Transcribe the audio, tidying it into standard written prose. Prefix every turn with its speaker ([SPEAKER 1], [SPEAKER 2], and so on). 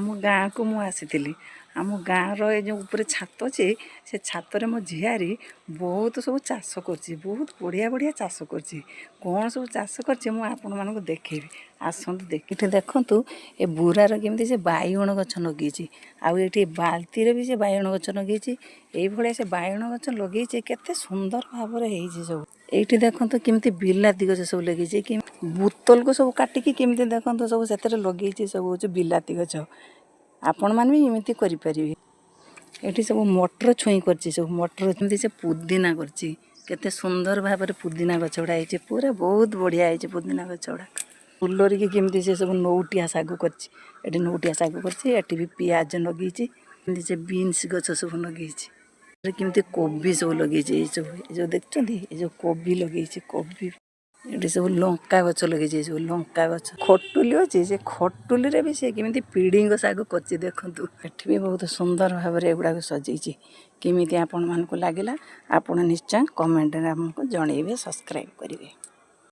[SPEAKER 1] आम गाँ को मु आसी आम गाँव जो ऊपर छात अच्छे से छातर मो झियारी बहुत सब चाष कर बहुत बढ़िया बढ़िया चाष कर कौन सब चाष कर देखेबी आसतु देखी देखु ए बुरार केमती से बाइगण गछ लगे आउे बाल्टी भी से बाइगण गछ लगे ये से बाइगण गछ लगे केते सुंदर भाव सब ये देखो केमती बिलाती गछ सब लगे कि बोतल को सब काटिकी केमती देखो सब से लगे सब हूँ बिलाती गछ आपण मैंने भी एमती करें ये सब मटर छुई कर सब मटर जमी से पुदीना करते सुंदर भाव में पुदीना गछ गुड़ा है पूरा बहुत बढ़िया है पुदीना गछ गुड़ा फुलरिकी केमती से सब नौटिया साग कर नौटिया साग कर भी पियाज लगे से बीन्स गछ सब लगे केमती कोबी सब लगे जो देखते जो कोबी लगे कोबी ये सब लंका गछ लगे सब लंका गछ खटुली अच्छे से खटुली भी से केमी पिड़ींग साग कर देखु एठी भी बहुत सुंदर भाव में एगुड़ा सजाई केमी आपण मान लगे आपण निश्चय कमेंट आमको जनइबे सब्सक्राइब करेंगे।